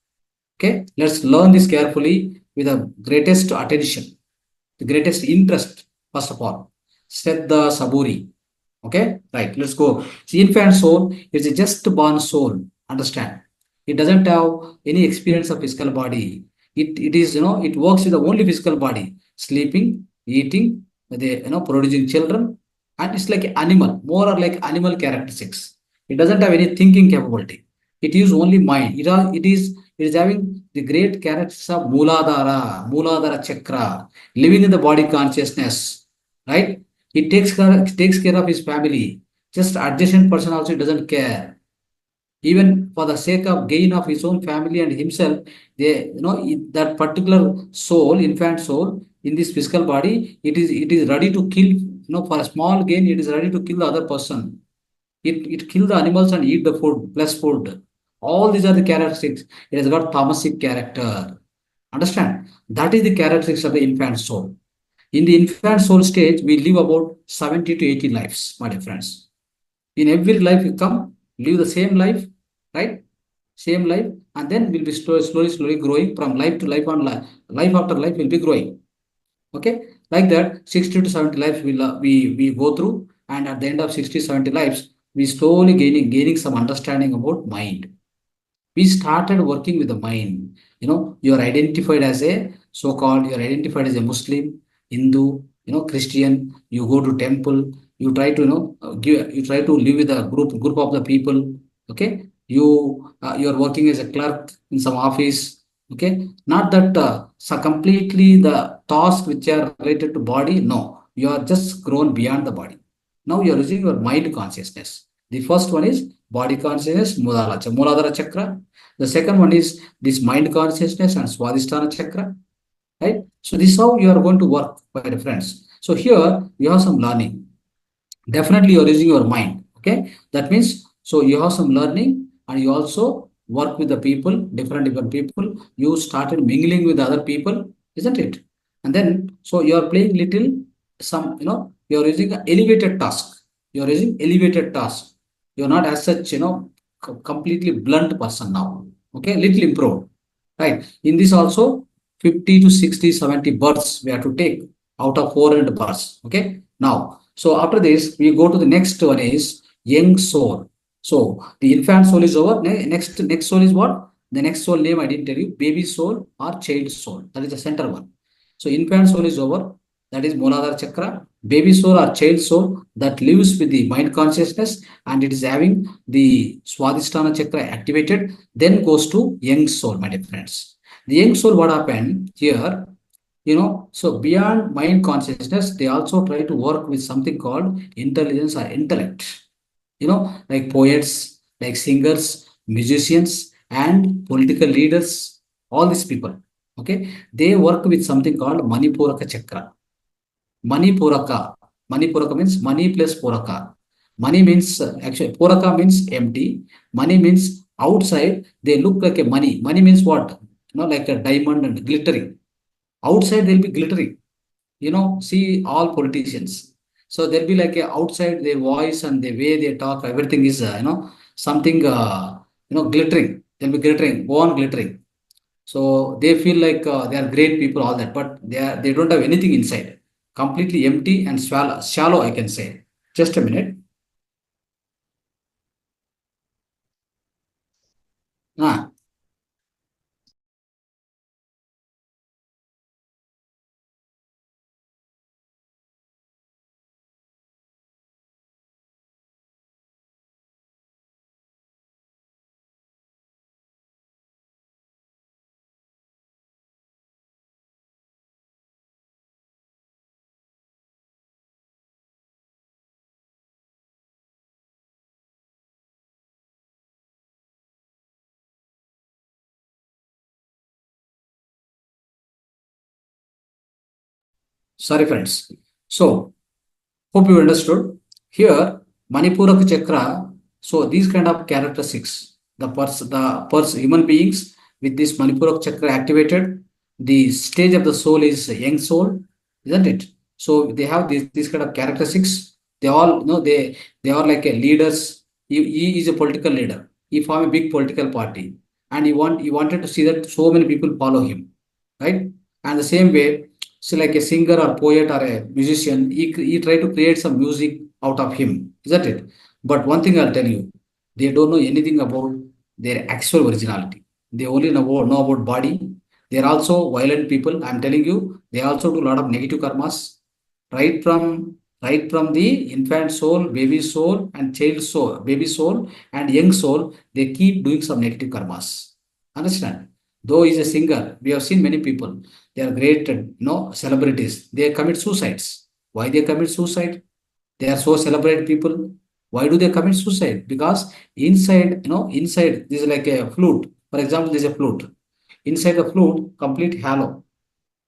Okay, let's learn this carefully with the greatest attention, the greatest interest. First of all, Shraddha Saburi. Okay, right. Let's go. See, infant soul is a just born soul. Understand? It doesn't have any experience of physical body. It is, it works with the only physical body, sleeping, eating, producing children, and it's like an animal, more or like animal characteristics. It doesn't have any thinking capability. It is only mind. It is having the great characteristics of Mooladhara Chakra, living in the body consciousness, right? He takes care of his family. Just adjacent person also doesn't care. Even for the sake of gain of his own family and himself, that particular soul, infant soul, in this physical body, it is ready to kill. For a small gain, it is ready to kill the other person. It kill the animals and eat the food, plus food. All these are the characteristics. It has got tamasic character. Understand? That is the characteristics of the infant soul. In the infant soul stage, we live about 70 to 80 lives, my dear friends. In every life you come, live the same life, right? Same life, and then we'll be slowly growing from life to life on life. Life after life will be growing. Okay, like that, 60 to 70 lives we go through, and at the end of 60, 70 lives, we slowly gaining some understanding about mind. We started working with the mind. You're identified as a you're identified as a Muslim, Hindu, Christian. You go to temple. You try to you try to live with a group of the people. Okay, you're working as a clerk in some office. Okay, not that so completely the tasks which are related to body. No, you are just grown beyond the body. Now you are using your mind consciousness. The first one is body consciousness, Mooladhara Chakra. The second one is this mind consciousness and Swadhisthana Chakra. Right? So this is how you are going to work, my friends. So here you have some learning. Definitely you are using your mind. Okay. That means so you have some learning and you also work with the people, different people. You started mingling with other people, isn't it? And then so you are playing little some, you are using an elevated task. You are using elevated task. You are not as such, completely blunt person now. Okay, little improved. Right. In this also 50 to 60, 70 births we have to take out of 400 births. Okay. Now, so after this, we go to the next one is young soul. So the infant soul is over. Next soul is what? The next soul name I didn't tell you, baby soul or child soul. That is the center one. So infant soul is over. That is Muladhara Chakra. Baby soul or child soul that lives with the mind consciousness and it is having the Swadhisthana Chakra activated, then goes to young soul, my dear friends. The young soul, what happened here? So beyond mind consciousness, they also try to work with something called intelligence or intellect. Like poets, like singers, musicians, and political leaders, all these people. Okay, they work with something called Manipuraka Chakra. Manipuraka. Manipuraka means money plus Puraka. Money means actually Puraka means empty. Money means outside they look like a money. Money means what? Like a diamond and glittering. Outside they'll be glittering. See all politicians. So they'll be like a outside their voice and the way they talk, everything is something glittering. They'll be glittering, go on glittering. So they feel like they are great people, all that, but they don't have anything inside. Completely empty and shallow, I can say. Just a minute. Ah, sorry, friends. So hope you understood. Here, Manipuraka Chakra. So these kind of characteristics, human beings with this Manipuraka Chakra activated, the stage of the soul is a young soul, isn't it? So they have these kind of characteristics. They all they are like a leaders. He is a political leader. He formed a big political party, and he wanted to see that so many people follow him, right? And the same way, so like a singer or poet or a musician, he tried to create some music out of him, isn't it? But one thing I'll tell you, they don't know anything about their actual originality. They only know about body. They're also violent people. I'm telling you, they also do a lot of negative karmas, right from the infant soul, baby soul, and child soul, baby soul, and young soul. They keep doing some negative karmas. Understand? Though he's a singer, we have seen many people. They are great, celebrities. They commit suicides. Why they commit suicide? They are so celebrated people. Why do they commit suicide? Because inside this is like a flute. For example, this is a flute. Inside the flute, complete hollow.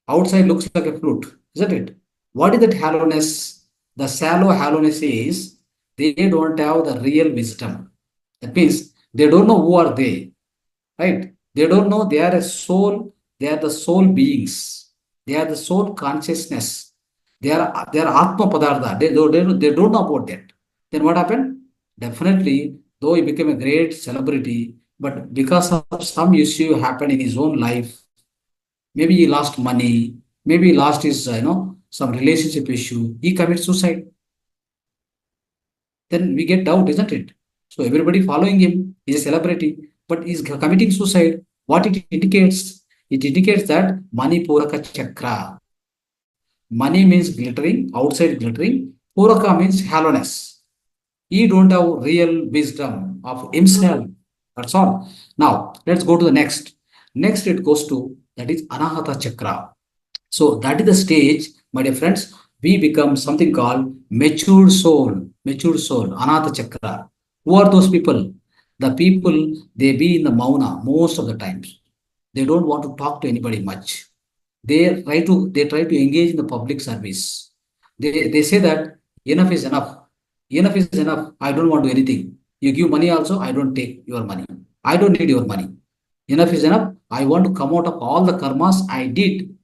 Outside looks like a flute, isn't it? What is that hollowness? The shallow hollowness is they don't have the real wisdom. That means they don't know who are they, right? They don't know they are a soul. They are the soul beings. They are the soul consciousness. They are Atma Padartha. They don't know about that. Then what happened? Definitely, though he became a great celebrity, but because of some issue happened in his own life, maybe he lost money, maybe he lost his some relationship issue, he commits suicide. Then we get doubt, isn't it? So everybody following him is a celebrity, but he's committing suicide. What it indicates? It indicates that Manipuraka Chakra. Money means glittering, outside glittering. Puraka means hollowness. He don't have real wisdom of himself. That's all. Now let's go to the next. Next it goes to that is Anahata Chakra. So that is the stage, my dear friends, we become something called matured soul, Anahata Chakra. Who are those people? The people, they be in the Mauna most of the times. They don't want to talk to anybody much. They try to engage in the public service. They say that enough is enough. Enough is enough. I don't want to do anything. You give money also, I don't take your money. I don't need your money. Enough is enough. I want to come out of all the karmas I did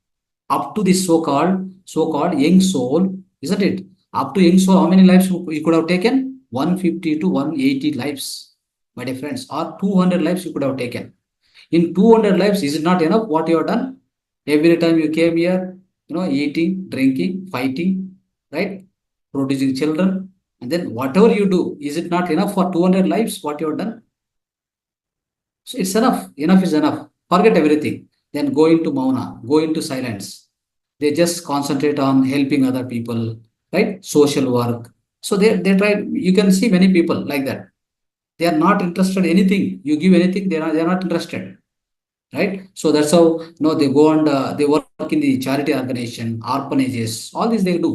up to this so-called young soul, isn't it? Up to young soul, how many lives you could have taken? 150 to 180 lives. my dear friends, or 200 lives you could have taken. In 200 lives, is it not enough what you have done? Every time you came here, eating, drinking, fighting, right? Producing children. And then whatever you do, is it not enough for 200 lives what you have done? So it's enough. Enough is enough. Forget everything. Then go into mauna, go into silence. They just concentrate on helping other people, right? Social work. So they try. You can see many people like that. They are not interested in anything. You give anything, they are not interested, right? So that's how they go and they work in the charity organization, orphanages, all these they do.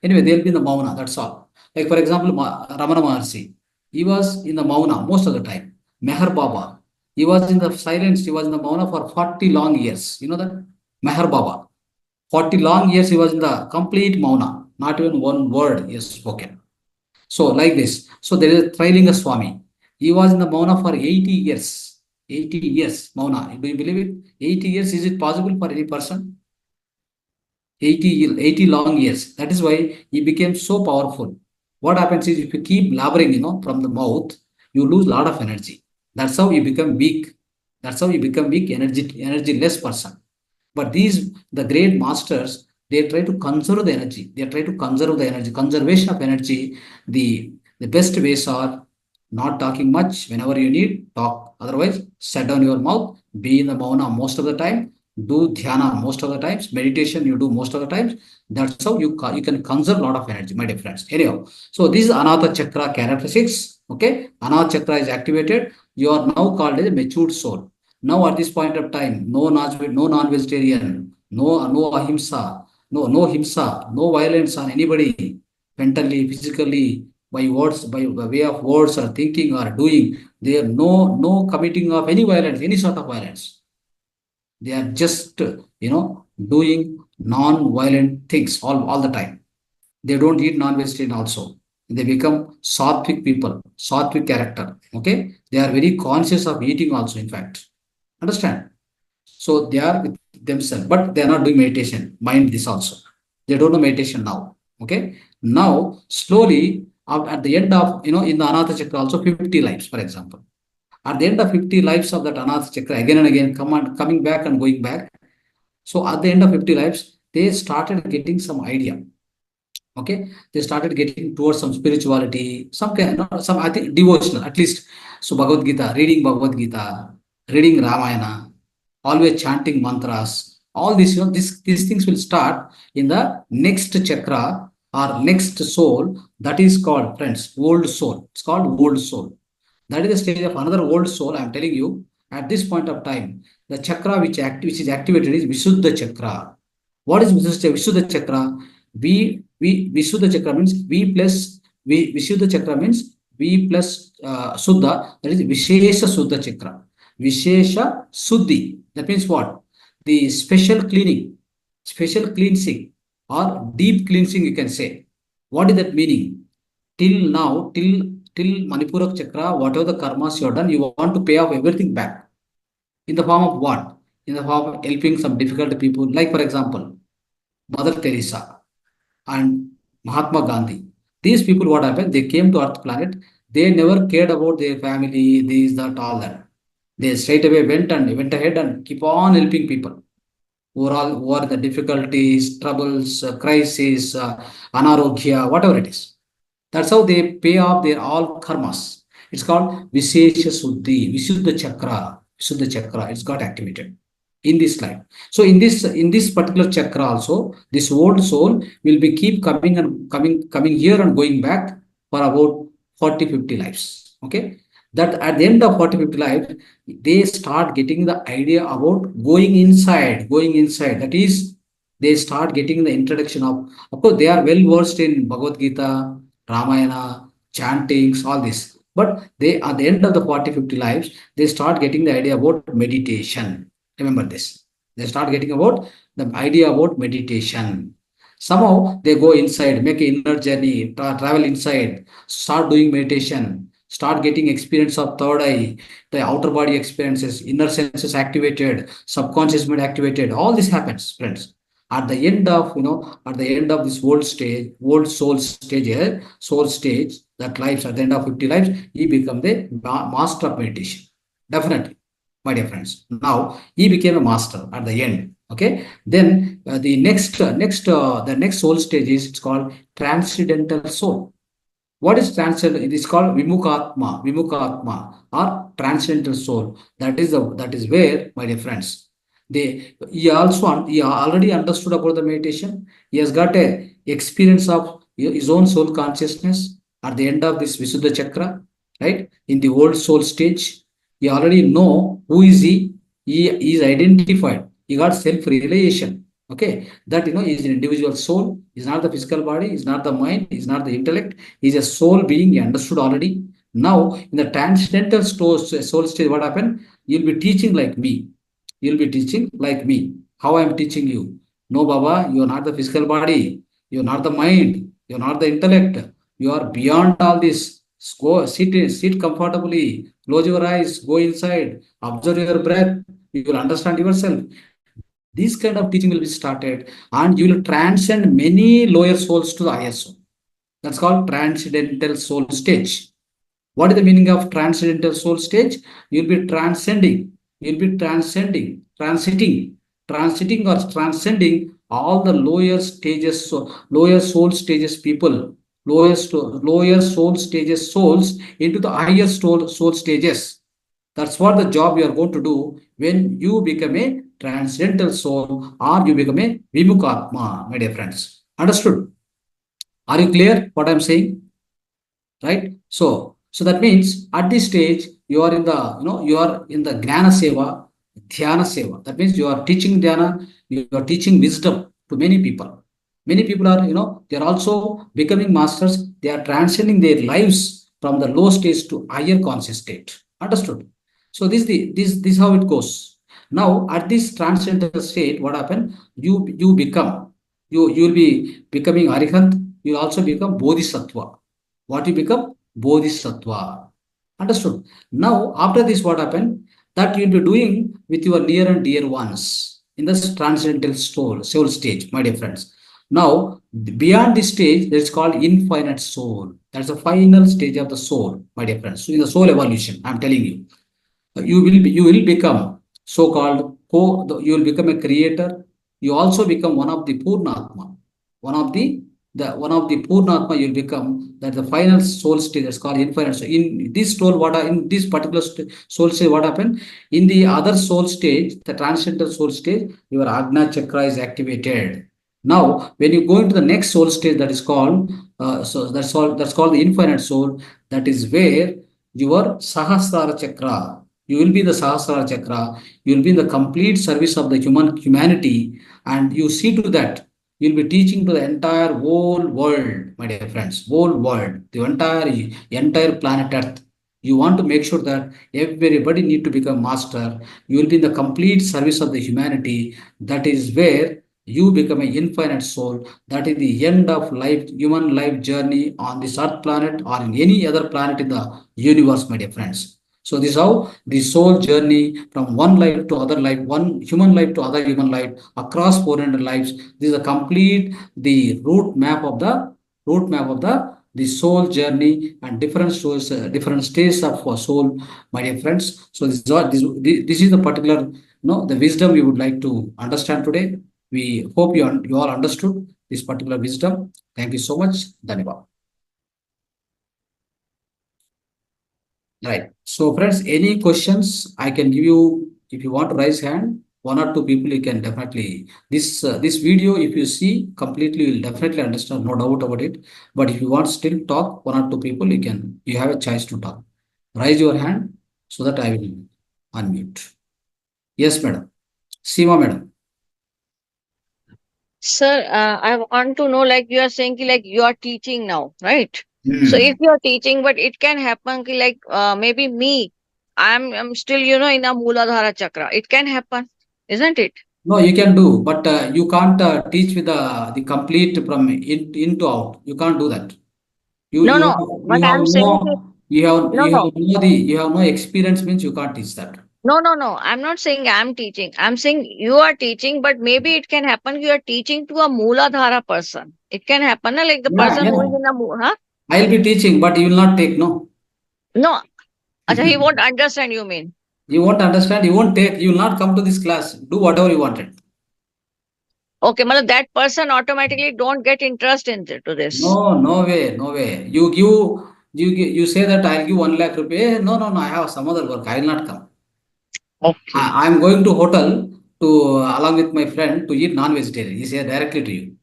Anyway, they'll be in the mauna. That's all. Like for example, Ramana Maharshi, he was in the mauna most of the time. Meher Baba, he was in the silence. He was in the mauna for 40 long years. You know that Meher Baba, 40 long years he was in the complete mauna. Not even one word is spoken. So like this. So there is Trilinga Swami. He was in the mauna for 80 years. 80 years mauna. Do you believe it? 80 years, is it possible for any person? 80 long years. That is why he became so powerful. What happens is if you keep blabbering, from the mouth, you lose a lot of energy. That's how you become weak. That's how you become weak, energy less person. But the great masters, they try to conserve the energy. They try to conserve the energy. Conservation of energy, the best ways are not talking much. Whenever you need, talk. Otherwise, shut down your mouth, be in the mauna most of the time, do dhyana most of the times, meditation you do most of the times. That's how you can conserve a lot of energy, my dear friends. Anyhow, so this is Anahata Chakra characteristics. Okay, Anahata Chakra is activated. You are now called as a matured soul. Now at this point of time, no non-vegetarian, no ahimsa, no himsa, no violence on anybody, mentally, physically, by words, by way of words or thinking or doing. There no committing of any violence, any sort of violence. They are just doing non-violent things all the time. They don't eat non-vegetarian also. They become sattvic people, sattvic character. Okay, they are very conscious of eating also. In fact, understand. So they are with themselves, but they are not doing meditation. Mind this also. They don't know meditation now. Okay. Now, slowly, at the end of, in the Anahata Chakra also 50 lives, for example. At the end of 50 lives of that Anahata Chakra, again and again, coming back and going back. So at the end of 50 lives, they started getting some idea. Okay. They started getting towards some spirituality, some kind, some, I think, devotional, at least. So Bhagavad Gita, reading Ramayana, always chanting mantras, all these, these things will start in the next chakra or next soul. That is called, friends, old soul. It's called old soul. That is the stage of another old soul. I am telling you, at this point of time, the chakra which is activated is Visuddha chakra. What is Visuddha chakra? Visuddha chakra means V plus Visuddha chakra means V plus Suddha. That is Vishesha Suddha chakra. Vishesha Suddhi. That means what? The special cleaning, special cleansing, or deep cleansing, you can say. What is that meaning? Till now, till Manipura chakra, whatever the karmas you have done, you want to pay off everything back. In the form of what? In the form of helping some difficult people, like for example, Mother Teresa and Mahatma Gandhi. These people, what happened? They came to Earth planet. They never cared about their family, this, that, all that. They straight away went ahead and keep on helping people who are the difficulties, troubles, crises, anarogya, whatever it is. That's how they pay off their all karmas. It's called Vishesha Suddhi, Visuddha Chakra. Visuddha Chakra, it's got activated in this life. So in this particular chakra also, this old soul will be keep coming here and going back for about 40-50 lives. Okay. That at the end of 40-50 lives, they start getting the idea about going inside. That is, they start getting the introduction of course, they are well versed in Bhagavad Gita, Ramayana, chantings, all this. But they, at the end of the 40-50 lives, they start getting the idea about meditation. Remember this. They start getting about the idea about meditation. Somehow they go inside, make an inner journey, travel inside, start doing meditation, start getting experience of third eye, the outer body experiences, inner senses activated, subconscious mind activated. All this happens, friends. At the end of, at the end of this world stage, world soul stage, that lives at the end of 50 lives, he become the master of meditation. Definitely, my dear friends. Now he became a master at the end. Okay. Then the next soul stage is, it's called transcendental soul. What is transcendental? It is called Vimukhatma or transcendental soul. That is where, my dear friends, he already understood about the meditation. He has got a experience of his own soul consciousness at the end of this Visuddha Chakra, right? In the old soul stage, he already know who is he. He is identified. He got self-realization. Okay, that is an individual soul. Is not the physical body. Is not the mind. Is not the intellect. Is a soul being. He understood already. Now in the transcendental soul stage, what happened? You'll be teaching like me. You'll be teaching like me. How I am teaching you? No, Baba, you are not the physical body. You are not the mind. You are not the intellect. You are beyond all this. Go sit comfortably. Close your eyes. Go inside. Observe your breath. You will understand yourself. This kind of teaching will be started, and you will transcend many lower souls to the higher soul. That's called transcendental soul stage. What is the meaning of transcendental soul stage? You'll be transcending, transiting or transcending all the lower stages, lower soul stages people, lower soul stages souls into the higher soul stages. That's what the job you are going to do when you become a transcendental soul or you become a Vimukhatma, my dear friends. Understood? Are you clear what I'm saying? Right? So that means at this stage you are in the you are in the Gnana Seva, Dhyana Seva. That means you are teaching Dhyana, you are teaching wisdom to many people. Many people are they are also becoming masters. They are transcending their lives from the low stage to higher conscious state. Understood? So this how it goes. Now at this transcendental state, what happened? You become you will be becoming Arihant. You will also become Bodhisattva. What you become? Bodhisattva. Understood? Now, after this, what happened? That you'll be doing with your near and dear ones in this transcendental soul stage, my dear friends. Now, beyond this stage, that's called infinite soul. That's the final stage of the soul, my dear friends. So, in the soul evolution, I'm telling you, you will become so-called you will become a creator. You also become one of the Purnatma, one of the Purnatma you will become. That the final soul state is called infinite. So in this in this particular soul stage, what happened? In the other soul stage, the transcendental soul stage, your Agna chakra is activated. Now, when you go into the next soul stage, that is called that's called the infinite soul. That is where your Sahasrara chakra. You will be the Sahasrara chakra. You will be in the complete service of the humanity, and you see to that you'll be teaching to the entire whole world, my dear friends, whole world, the entire planet Earth. You want to make sure that everybody need to become master. You will be in the complete service of the humanity. That is where you become an infinite soul. That is the end of life, human life journey on this Earth planet or in any other planet in the universe, my dear friends. So this is how the soul journey from one life to other life, one human life to other human life across 400 lives. This is a complete the route map of the soul journey and different souls, different stages of soul, my dear friends. So this is the particular the wisdom we would like to understand today. We hope you all understood this particular wisdom. Thank you so much. Dhanyavad. Right. So friends, any questions I can give you if you want to raise hand, one or two people you can definitely this video if you see completely you'll definitely understand, no doubt about it. But if you want still talk, one or two people you have a chance to talk. Raise your hand so that I will unmute. Yes, madam. Seema, madam. Sir, I want to know, like you are saying, ki, like you are teaching now, right? So if you are teaching, but it can happen, ki, like maybe me, I'm still, in a Mooladhara chakra. It can happen, isn't it? No, you can do, but you can't teach with the complete from in to out. You can't do that. No, no. You But have I'm saying, ki, no no, no. you have no experience means you can't teach that. No, no, no. I'm not saying I'm teaching. I'm saying you are teaching, but maybe it can happen you are teaching to a Mooladhara person. It can happen, na, like the Yeah, person yeah. who is in a huh? I'll be teaching, but you will not take, no. No. Acha, he won't understand, you mean. You won't understand, you won't take, you will not come to this class. Do whatever you wanted. Okay, matlab that person automatically don't get interest into this. No, no way, no way. You say that I'll give 1 lakh rupees. No, no, no, I have some other work. I will not come. Okay. I am going to hotel to along with my friend to eat non-vegetarian. He said directly to you.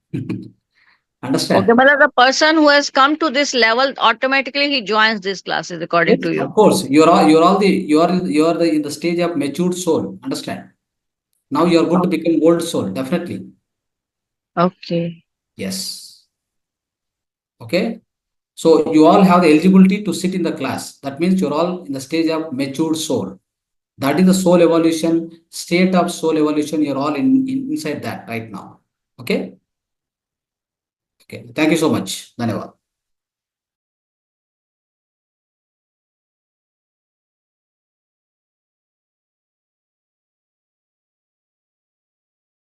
Understand? Okay, but the person who has come to this level, automatically he joins these classes according Yes, to you. of course, you are in the stage of matured soul. Understand? Now you are going to become old soul. Definitely. Okay. Yes. Okay. So you all have the eligibility to sit in the class. That means you're all in the stage of matured soul. That is the soul evolution, state of soul evolution. You're all inside that right now. Okay. Okay. Thank you so much. Dhanyavad.